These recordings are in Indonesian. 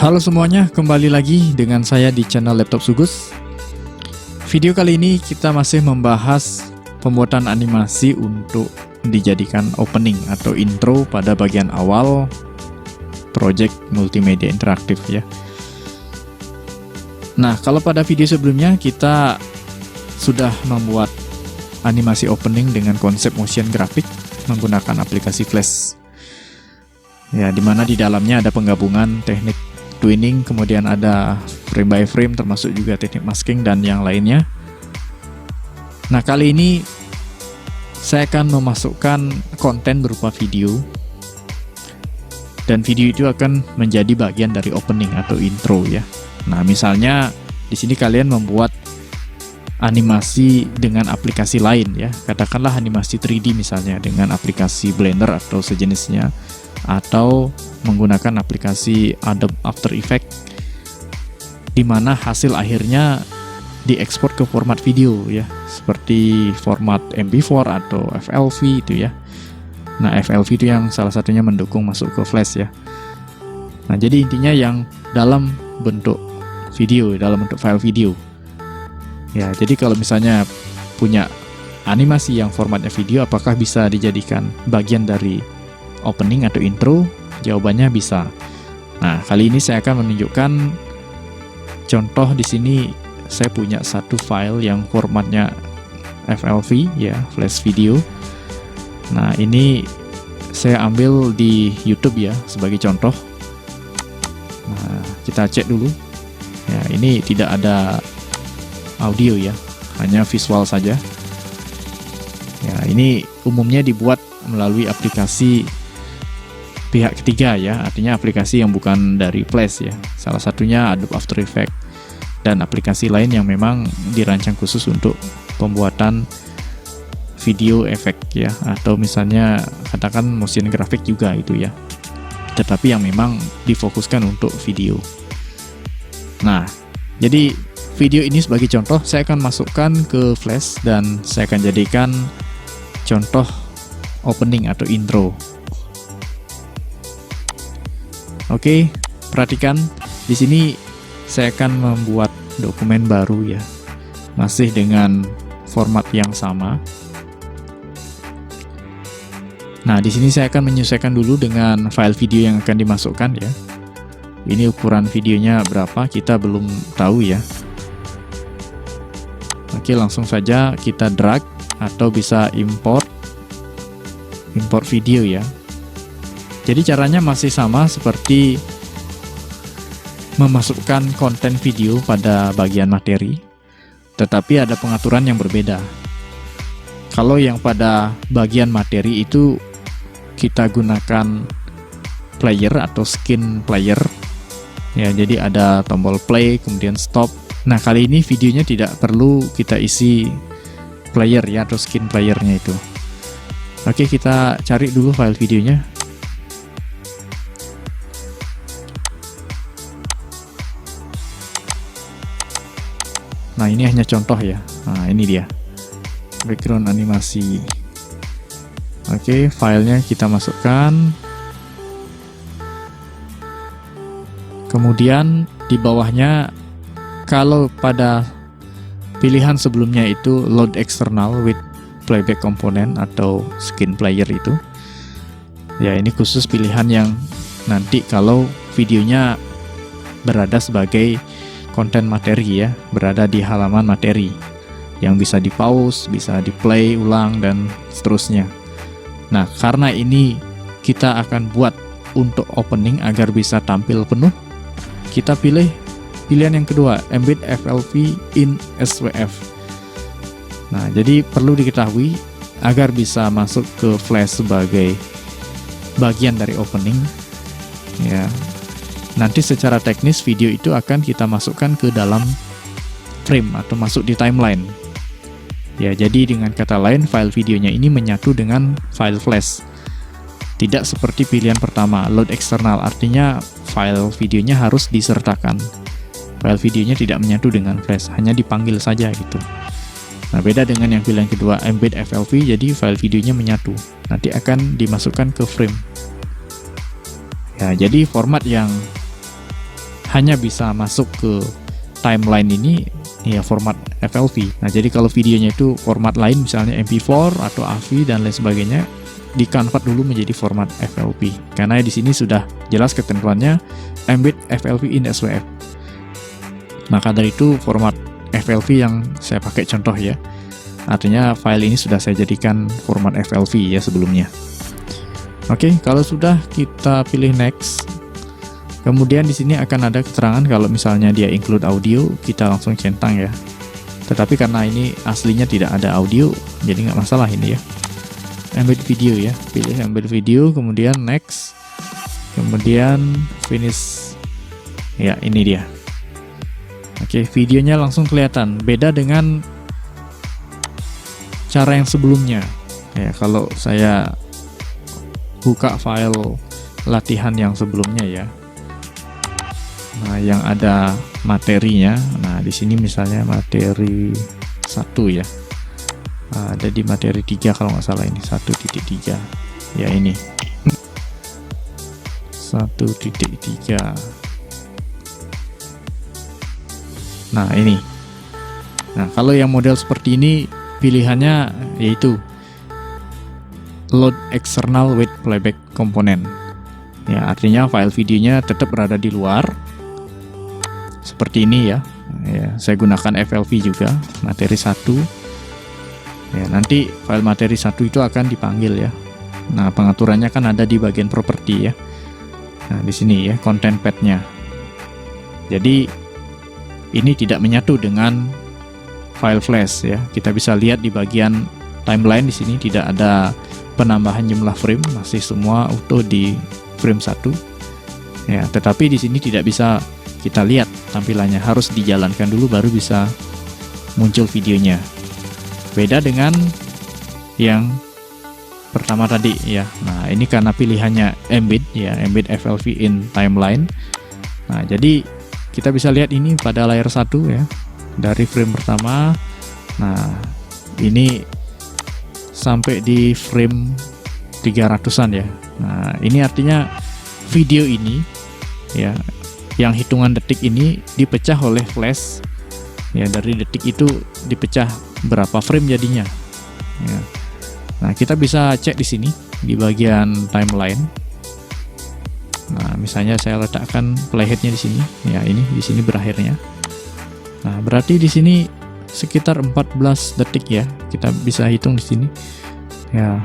Halo semuanya, kembali lagi dengan saya di channel Laptop Sugus. Video kali ini kita masih membahas pembuatan animasi untuk dijadikan opening atau intro pada bagian awal project multimedia interaktif ya. Nah, kalau pada video sebelumnya kita sudah membuat animasi opening dengan konsep motion graphic menggunakan aplikasi Flash. Ya, dimana di dalamnya ada penggabungan teknik twinning, kemudian ada frame by frame, termasuk juga teknik masking dan yang lainnya. Nah, kali ini saya akan memasukkan konten berupa video, dan video itu akan menjadi bagian dari opening atau intro ya. Nah, misalnya di sini kalian membuat animasi dengan aplikasi lain ya, katakanlah animasi 3D misalnya dengan aplikasi Blender atau sejenisnya, atau menggunakan aplikasi Adobe After Effects, di mana hasil akhirnya diekspor ke format video ya, seperti format MP4 atau FLV itu ya. Nah, FLV itu yang salah satunya mendukung masuk ke Flash ya. Nah, jadi intinya yang dalam bentuk video, dalam bentuk file video. Ya, jadi kalau misalnya punya animasi yang formatnya video, apakah bisa dijadikan bagian dari opening atau intro? Jawabannya bisa. Nah, kali ini saya akan menunjukkan contoh. Di sini saya punya satu file yang formatnya FLV ya, flash video. Nah, ini saya ambil di YouTube ya sebagai contoh. Nah, kita cek dulu. Ya, ini tidak ada audio ya, hanya visual saja. Ya, ini umumnya dibuat melalui aplikasi pihak ketiga ya, artinya aplikasi yang bukan dari Flash ya. Salah satunya Adobe After Effects dan aplikasi lain yang memang dirancang khusus untuk pembuatan video efek ya, atau misalnya katakan motion graphic juga itu ya, tetapi yang memang difokuskan untuk video. Nah, jadi video ini sebagai contoh saya akan masukkan ke Flash dan saya akan jadikan contoh opening atau intro. Oke, perhatikan di sini saya akan membuat dokumen baru ya, masih dengan format yang sama. Nah, di sini saya akan menyesuaikan dulu dengan file video yang akan dimasukkan ya. Ini ukuran videonya berapa kita belum tahu ya. Oke, langsung saja kita drag atau bisa import video ya. Jadi caranya masih sama seperti memasukkan konten video pada bagian materi, tetapi ada pengaturan yang berbeda. Kalau yang pada bagian materi itu kita gunakan player atau skin player ya, jadi ada tombol play kemudian stop. Nah, kali ini videonya tidak perlu kita isi player ya, atau skin playernya itu. Oke, kita cari dulu file videonya. Nah, ini hanya contoh ya. Nah, ini dia background animasi. Oke, filenya kita masukkan. Kemudian di bawahnya, kalau pada pilihan sebelumnya itu load external with playback component atau skin player itu ya, ini khusus pilihan yang nanti kalau videonya berada sebagai konten materi ya, berada di halaman materi yang bisa di pause, bisa di play ulang dan seterusnya. Nah, karena ini kita akan buat untuk opening agar bisa tampil penuh, kita pilih pilihan yang kedua, embed FLV in SWF. Nah, jadi perlu diketahui agar bisa masuk ke Flash sebagai bagian dari opening ya. Nanti secara teknis video itu akan kita masukkan ke dalam frame atau masuk di timeline. Ya, jadi dengan kata lain file videonya ini menyatu dengan file Flash. Tidak seperti pilihan pertama, load eksternal, artinya file videonya harus disertakan. File videonya tidak menyatu dengan Flash, hanya dipanggil saja gitu. Nah, beda dengan yang pilihan kedua, embed FLV, jadi file videonya menyatu. Nanti akan dimasukkan ke frame. Ya, jadi format yang hanya bisa masuk ke timeline ini ya format FLV. Nah, jadi kalau videonya itu format lain misalnya MP4 atau AVI dan lain sebagainya, di-convert dulu menjadi format FLV. Karena di sini sudah jelas ketentuannya embed FLV in SWF. Maka dari itu format FLV yang saya pakai contoh ya. Artinya file ini sudah saya jadikan format FLV ya sebelumnya. Oke, kalau sudah kita pilih next. Kemudian di sini akan ada keterangan kalau misalnya dia include audio, kita langsung centang ya. Tetapi karena ini aslinya tidak ada audio, jadi nggak masalah ini ya. Embed video ya, pilih embed video, kemudian next, kemudian finish. Ya, ini dia. Oke, videonya langsung kelihatan. Beda dengan cara yang sebelumnya. Ya, kalau saya buka file latihan yang sebelumnya ya. Nah, yang ada materinya. Nah, di sini misalnya materi 1 ya. Ada di materi 3 kalau nggak salah ini 1.3. Ya ini 1.3. Nah, ini. Nah, kalau yang model seperti ini pilihannya yaitu load external with playback component. Ya, artinya file videonya tetap berada di luar. Seperti ini ya. Ya, saya gunakan FLV juga, materi 1. Ya, nanti file materi 1 itu akan dipanggil ya. Nah, pengaturannya kan ada di bagian properti ya. Nah, di sini ya, content path-nya. Jadi ini tidak menyatu dengan file flash ya. Kita bisa lihat di bagian timeline di sini tidak ada penambahan jumlah frame, masih semua utuh di frame 1. Ya, tetapi di sini tidak bisa kita lihat tampilannya, harus dijalankan dulu baru bisa muncul videonya. Beda dengan yang pertama tadi ya. Nah, ini karena pilihannya embed ya, embed FLV in timeline. Nah, jadi kita bisa lihat ini pada layar 1 ya, dari frame pertama. Nah, ini sampai di frame 300-an ya. Nah, ini artinya video ini ya, yang hitungan detik ini dipecah oleh flash ya, dari detik itu dipecah berapa frame jadinya ya. Nah, kita bisa cek di sini di bagian timeline. Nah, misalnya saya letakkan playheadnya di sini ya, ini di sini berakhirnya. Nah, berarti di sini sekitar 14 detik ya, kita bisa hitung di sini ya,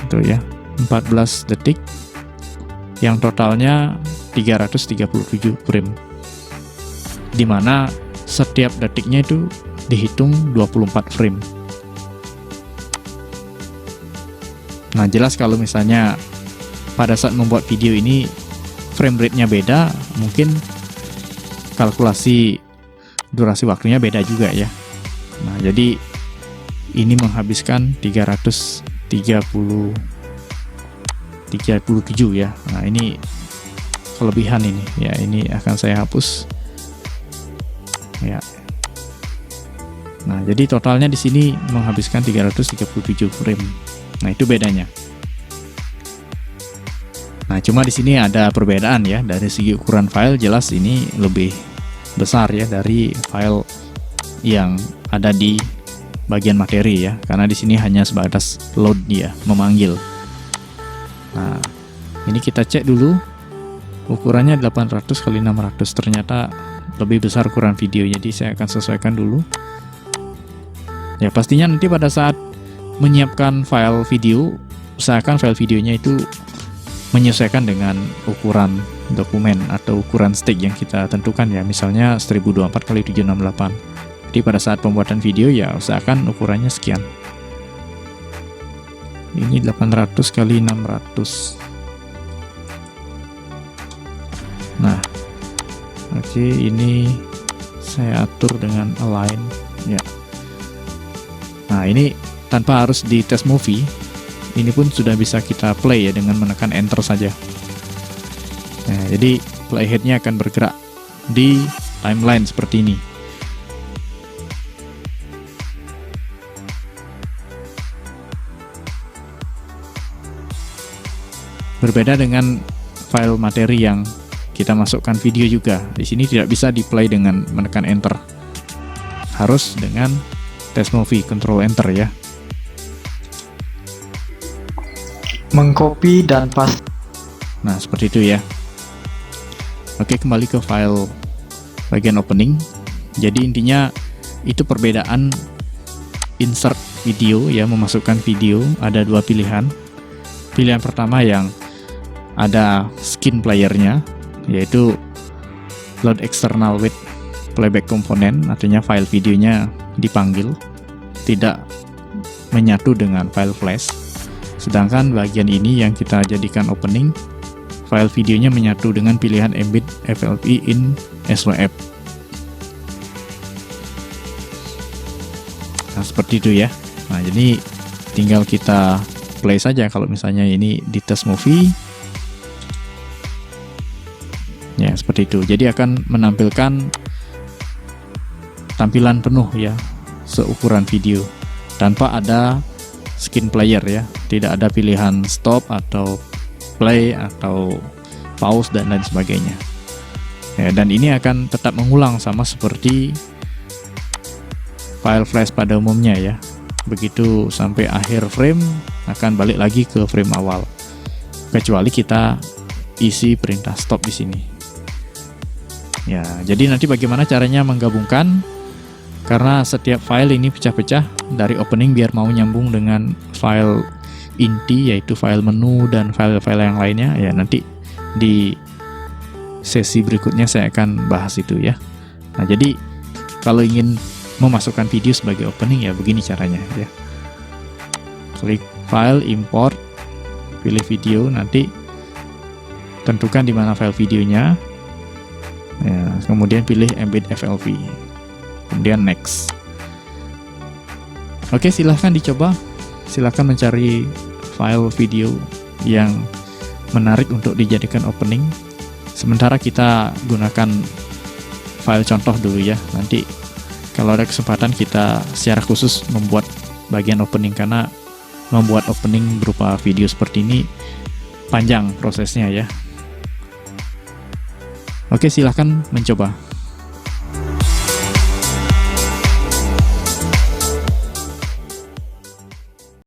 itu ya 14 detik yang totalnya 337 frame, dimana setiap detiknya itu dihitung 24 frame. Nah, jelas kalau misalnya pada saat membuat video ini frame rate-nya beda, mungkin kalkulasi durasi waktunya beda juga ya. Nah, jadi ini menghabiskan 337 ya. Nah, ini kelebihan ini ya, ini akan saya hapus ya. Nah, jadi totalnya di sini menghabiskan 337 frame. Nah, itu bedanya. Nah, cuma di sini ada perbedaan ya, dari segi ukuran file jelas ini lebih besar ya dari file yang ada di bagian materi ya, karena di sini hanya sebatas load dia, memanggil. Nah, ini kita cek dulu. Ukurannya 800 x 600, ternyata lebih besar ukuran video, jadi saya akan sesuaikan dulu. Ya, pastinya nanti pada saat menyiapkan file video, usahakan file videonya itu menyesuaikan dengan ukuran dokumen atau ukuran stick yang kita tentukan ya, misalnya 1024 x 768. Jadi pada saat pembuatan video ya usahakan ukurannya sekian. Ini 800 x 600. Nah, oke, ini saya atur dengan align ya. Nah, ini tanpa harus di test movie, ini pun sudah bisa kita play ya dengan menekan enter saja. Nah, jadi playheadnya akan bergerak di timeline seperti ini. Berbeda dengan file materi yang kita masukkan video juga. Di sini tidak bisa di play dengan menekan enter, harus dengan test movie, control enter ya. Mengcopy dan paste. Nah, seperti itu ya. Oke, kembali ke file bagian opening. Jadi intinya itu perbedaan insert video ya, memasukkan video. Ada dua pilihan. Pilihan pertama yang ada skin playernya, yaitu load external with playback component, artinya file videonya dipanggil, tidak menyatu dengan file flash. Sedangkan bagian ini yang kita jadikan opening, file videonya menyatu dengan pilihan embed FLV in SWF. Nah, seperti itu ya. Nah, jadi tinggal kita play saja kalau misalnya ini di test movie. Ya, seperti itu. Jadi akan menampilkan tampilan penuh ya, seukuran video, tanpa ada skin player ya. Tidak ada pilihan stop atau play atau pause dan lain sebagainya. Ya, dan ini akan tetap mengulang sama seperti file flash pada umumnya ya. Begitu sampai akhir frame akan balik lagi ke frame awal. Kecuali kita isi perintah stop di sini. Ya, jadi nanti bagaimana caranya menggabungkan, karena setiap file ini pecah-pecah dari opening biar mau nyambung dengan file inti, yaitu file menu dan file-file yang lainnya. Ya, nanti di sesi berikutnya saya akan bahas itu ya. Nah, jadi kalau ingin memasukkan video sebagai opening ya begini caranya ya. Klik file, import, pilih video, nanti tentukan di mana file videonya. Ya, kemudian pilih embed FLV, kemudian next. Oke, silahkan dicoba, silahkan mencari file video yang menarik untuk dijadikan opening. Sementara kita gunakan file contoh dulu ya. Nanti kalau ada kesempatan kita secara khusus membuat bagian opening, karena membuat opening berupa video seperti ini panjang prosesnya ya. Oke, silahkan mencoba.